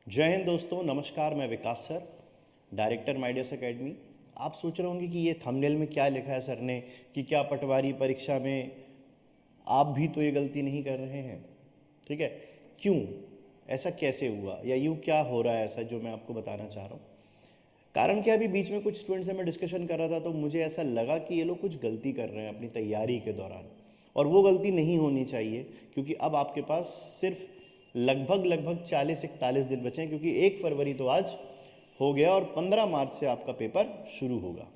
जय हिंद दोस्तों, नमस्कार। मैं विकास सर, डायरेक्टर माइडियस एकेडमी। आप सोच रहे होंगे कि ये थंबनेल में क्या लिखा है सर ने, कि क्या पटवारी परीक्षा में आप भी तो ये गलती नहीं कर रहे हैं। ठीक है, क्यों, ऐसा कैसे हुआ या यूँ क्या हो रहा है ऐसा, जो मैं आपको बताना चाह रहा हूँ। कारण क्या, अभी बीच में कुछ स्टूडेंट से मैं डिस्कशन कर रहा था तो मुझे ऐसा लगा कि ये लोग कुछ गलती कर रहे हैं अपनी तैयारी के दौरान, और वो गलती नहीं होनी चाहिए। क्योंकि अब आपके पास सिर्फ लगभग 40-41 दिन बचे हैं, क्योंकि 1 फरवरी तो आज हो गया और 15 मार्च से आपका पेपर शुरू होगा।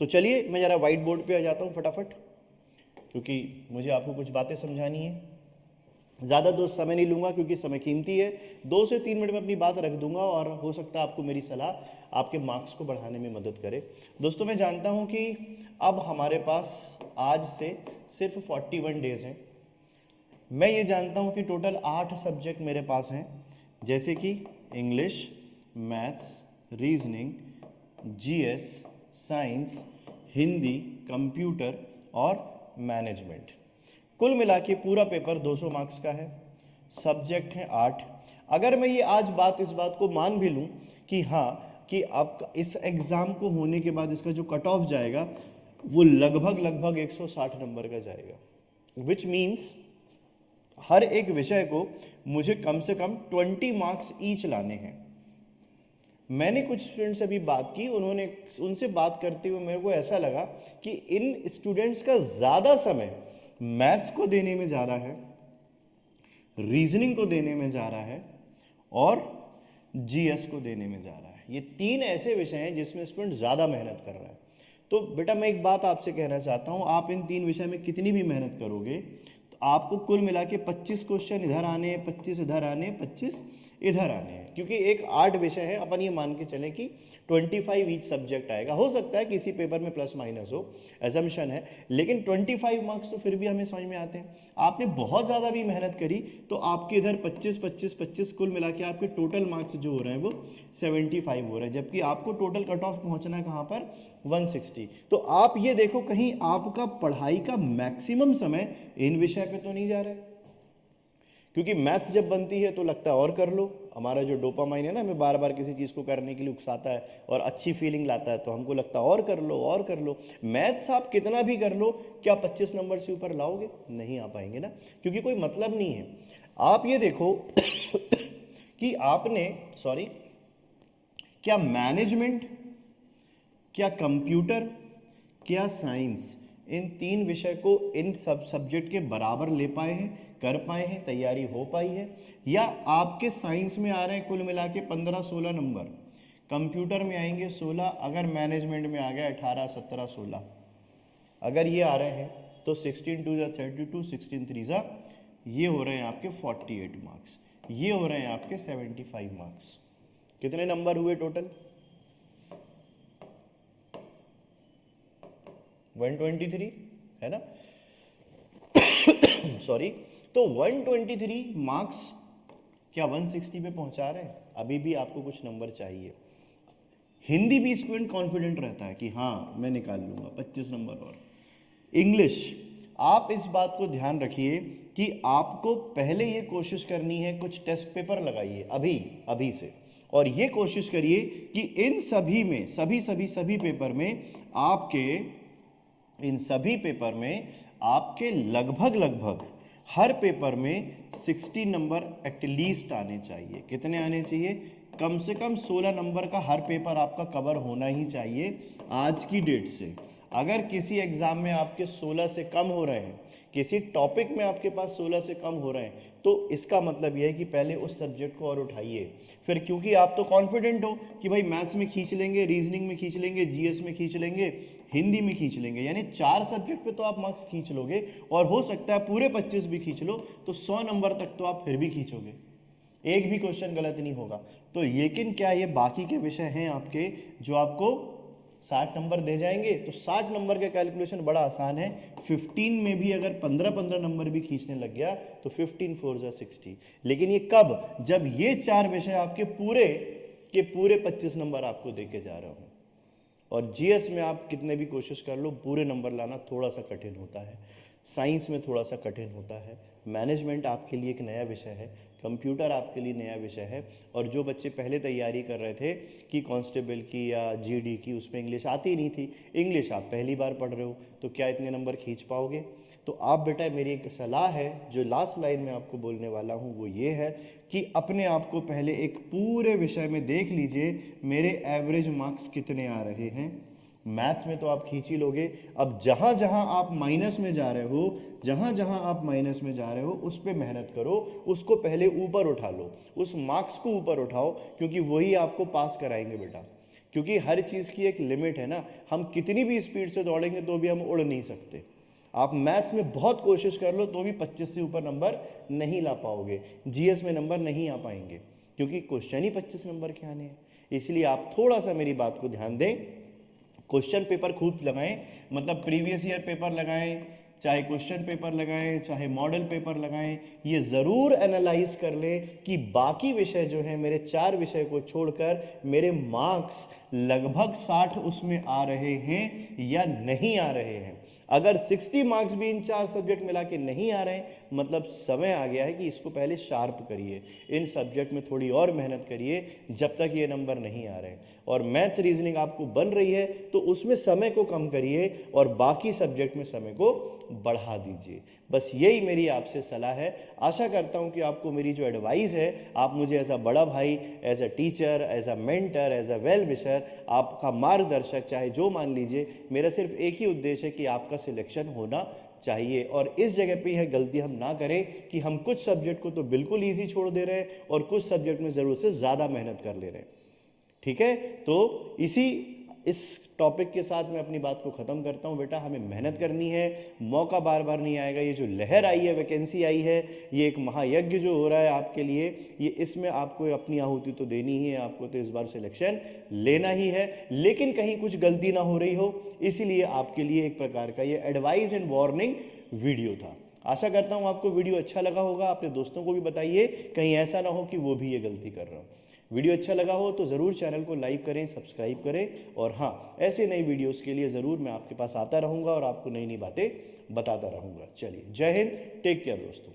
तो चलिए मैं ज़रा व्हाइट बोर्ड पे आ जाता हूँ फटाफट, क्योंकि मुझे आपको कुछ बातें समझानी है। ज़्यादा दोस्त समय नहीं लूँगा क्योंकि समय कीमती है। 2 से 3 मिनट में अपनी बात रख दूंगा और हो सकता है आपको मेरी सलाह आपके मार्क्स को बढ़ाने में मदद करे। दोस्तों, मैं जानता हूँ कि अब हमारे पास आज से सिर्फ 41 डेज़ हैं। मैं ये जानता हूँ कि टोटल 8 सब्जेक्ट मेरे पास हैं, जैसे कि English, maths, reasoning, GS, science, Hindi, computer और मैनेजमेंट। कुल मिला के पूरा पेपर 200 मार्क्स का है। सब्जेक्ट हैं 8। अगर मैं ये आज इस बात को मान भी लूँ कि हाँ, कि आपका इस एग्ज़ाम को होने के बाद इसका जो कट ऑफ जाएगा वो लगभग 160 नंबर का जाएगा, विच मीन्स हर एक विषय को मुझे कम से कम 20 मार्क्स ईच लाने हैं। मैंने कुछ स्टूडेंट से भी बात की, उनसे बात करते हुए मेरे को ऐसा लगा कि इन स्टूडेंट्स का ज़्यादा समय मैथ्स को देने में जा रहा है, रीजनिंग को देने में जा रहा है और जीएस को देने में जा रहा है। ये 3 ऐसे विषय हैं जिसमें स्टूडेंट ज़्यादा मेहनत कर रहा है। तो बेटा, मैं एक बात आपसे कहना चाहता हूँ, आप इन 3 विषय में कितनी भी मेहनत करोगे तो आपको कुल मिला के 25 क्वेश्चन इधर आने हैं, 25 इधर आने हैं, 25 इधर आने हैं। क्योंकि एक 8 विषय है, अपन ये मान के चलें कि 25 ईच सब्जेक्ट आएगा। हो सकता है किसी पेपर में प्लस माइनस हो, एजम्पशन है, लेकिन 25 मार्क्स तो फिर भी हमें समझ में आते हैं। आपने बहुत ज़्यादा भी मेहनत करी तो आपके इधर 25 कुल मिला के आपके टोटल मार्क्स जो हो रहे हैं वो 75 हो रहे हैं, जबकि आपको टोटल कट ऑफ पहुंचना है कहाँ पर, 160। तो आप ये देखो, कहीं आपका पढ़ाई का मैक्सिमम समय इन विषय पे तो नहीं जा रहा है। क्योंकि मैथ्स जब बनती है तो लगता है और कर लो, हमारा जो डोपामाइन है ना, हमें बार बार किसी चीज़ को करने के लिए उकसाता है और अच्छी फीलिंग लाता है, तो हमको लगता है और कर लो और कर लो। मैथ्स आप कितना भी कर लो, क्या 25 नंबर से ऊपर लाओगे? नहीं आ पाएंगे ना, क्योंकि कोई मतलब नहीं है। आप ये देखो कि आपने, सॉरी, क्या मैनेजमेंट, क्या कंप्यूटर, क्या साइंस, इन 3 विषय को इन सब सब्जेक्ट के बराबर ले पाए हैं, कर पाए हैं, तैयारी हो पाई है? या आपके साइंस में आ रहे हैं कुल मिला के 15-16 नंबर, कंप्यूटर में आएंगे 16, अगर मैनेजमेंट में आ गया 18-17-16, अगर ये आ रहे हैं तो 16 2 32, 16 3 ये हो रहे हैं आपके 48 मार्क्स, ये हो रहे हैं आपके 75 मार्क्स। कितने नंबर हुए टोटल? 123 है ना, सॉरी। तो 123 मार्क्स क्या 160 पे पहुंचा रहे हैं? अभी भी आपको कुछ नंबर चाहिए। हिंदी भी स्टूडेंट कॉन्फिडेंट रहता है कि हाँ मैं निकाल लूंगा 25 नंबर। और इंग्लिश, आप इस बात को ध्यान रखिए कि आपको पहले ये कोशिश करनी है, कुछ टेस्ट पेपर लगाइए अभी अभी से, और ये कोशिश करिए कि इन सभी में, सभी पेपर में आपके, इन सभी पेपर में आपके लगभग हर पेपर में 60 नंबर एटलीस्ट आने चाहिए। कितने आने चाहिए? कम से कम 16 नंबर का हर पेपर आपका कवर होना ही चाहिए आज की डेट से। अगर किसी एग्जाम में आपके 16 से कम हो रहे हैं, किसी टॉपिक में आपके पास 16 से कम हो रहे हैं, तो इसका मतलब यह है कि पहले उस सब्जेक्ट को और उठाइए। फिर क्योंकि आप तो कॉन्फिडेंट हो कि भाई मैथ्स में खींच लेंगे, रीजनिंग में खींच लेंगे, जीएस में खींच लेंगे, हिंदी में खींच लेंगे, यानी 4 सब्जेक्ट पे तो आप मार्क्स खींच लोगे, और हो सकता है पूरे 25 भी खींच लो तो 100 नंबर तक तो आप फिर भी खींचोगे, एक भी क्वेश्चन गलत नहीं होगा। तो लेकिन क्या ये बाकी के विषय हैं आपके जो आपको 60 नंबर दे जाएंगे? तो 60 नंबर का कैलकुलेशन बड़ा आसान है। 15 में भी अगर 15-15 नंबर भी खींचने लग गया तो 15 4 जा 60। लेकिन ये कब? जब ये 4 विषय आपके पूरे के पूरे 25 नंबर आपको दे के जा रहे हो। और जीएस में आप कितने भी कोशिश कर लो, पूरे नंबर लाना थोड़ा सा कठिन होता है। साइंस में थोड़ा सा कठिन होता है। मैनेजमेंट आपके लिए एक नया विषय है, कंप्यूटर आपके लिए नया विषय है। और जो बच्चे पहले तैयारी कर रहे थे कि कांस्टेबल की या जीडी की, उसमें इंग्लिश आती ही नहीं थी, इंग्लिश आप पहली बार पढ़ रहे हो, तो क्या इतने नंबर खींच पाओगे? तो आप बेटा, मेरी एक सलाह है जो लास्ट लाइन में आपको बोलने वाला हूँ, वो ये है कि अपने आप को पहले एक पूरे विषय में देख लीजिए, मेरे एवरेज मार्क्स कितने आ रहे हैं। मैथ्स में तो आप खींच ही लोगे। अब जहाँ जहाँ आप माइनस में जा रहे हो, जहाँ जहाँ आप माइनस में जा रहे हो, उस पर मेहनत करो, उसको पहले ऊपर उठा लो, उस मार्क्स को ऊपर उठाओ, क्योंकि वही आपको पास कराएंगे बेटा। क्योंकि हर चीज़ की एक लिमिट है ना, हम कितनी भी स्पीड से दौड़ेंगे तो भी हम उड़ नहीं सकते। आप मैथ्स में बहुत कोशिश कर लो तो भी 25 से ऊपर नंबर नहीं ला पाओगे, जीएस में नंबर नहीं आ पाएंगे, क्योंकि क्वेश्चन ही 25 नंबर के आने हैं। इसलिए आप थोड़ा सा मेरी बात को ध्यान दें, क्वेश्चन पेपर खूब लगाएं, मतलब प्रीवियस ईयर पेपर लगाएं, चाहे क्वेश्चन पेपर लगाएं, चाहे मॉडल पेपर लगाएं, ये ज़रूर एनालाइज कर लें कि बाकी विषय जो है, मेरे 4 विषय को छोड़कर मेरे मार्क्स लगभग 60 उसमें आ रहे हैं या नहीं आ रहे हैं। अगर 60 मार्क्स भी इन 4 सब्जेक्ट मिला के नहीं आ रहे हैं, मतलब समय आ गया है कि इसको पहले शार्प करिए, इन सब्जेक्ट में थोड़ी और मेहनत करिए जब तक ये नंबर नहीं आ रहे हैं। और मैथ्स रीजनिंग आपको बन रही है तो उसमें समय को कम करिए और बाकी सब्जेक्ट में समय को बढ़ा दीजिए। बस यही मेरी आपसे सलाह है। आशा करता हूं कि आपको मेरी जो एडवाइस है, आप मुझे एज अ बड़ा भाई, as a teacher, as a mentor, as a well wisher, आपका मार्गदर्शक, चाहे जो मान लीजिए, मेरा सिर्फ एक ही उद्देश्य है कि आपका सिलेक्शन होना चाहिए। और इस जगह पे यह गलती हम ना करें कि हम कुछ सब्जेक्ट को तो बिल्कुल ईजी छोड़ दे रहे हैं और कुछ सब्जेक्ट में ज़रूरत से ज़्यादा मेहनत कर ले रहे हैं। ठीक है, तो इस टॉपिक के साथ मैं अपनी बात को ख़त्म करता हूं। बेटा, हमें मेहनत करनी है, मौका बार बार नहीं आएगा। ये जो लहर आई है, वैकेंसी आई है, ये एक महायज्ञ जो हो रहा है आपके लिए, ये इसमें आपको अपनी आहुति तो देनी ही है, आपको तो इस बार सिलेक्शन लेना ही है। लेकिन कहीं कुछ गलती ना हो रही हो, इसीलिए आपके लिए एक प्रकार का ये एडवाइस एंड वार्निंग वीडियो था। आशा करता हूं आपको वीडियो अच्छा लगा होगा। अपने दोस्तों को भी बताइए, कहीं ऐसा ना हो कि वो भी ये गलती कर रहा हो। वीडियो अच्छा लगा हो तो ज़रूर चैनल को लाइक करें, सब्सक्राइब करें, और हाँ, ऐसे नई वीडियोस के लिए ज़रूर मैं आपके पास आता रहूँगा और आपको नई नई बातें बताता रहूँगा। चलिए, जय हिंद, टेक केयर दोस्तों।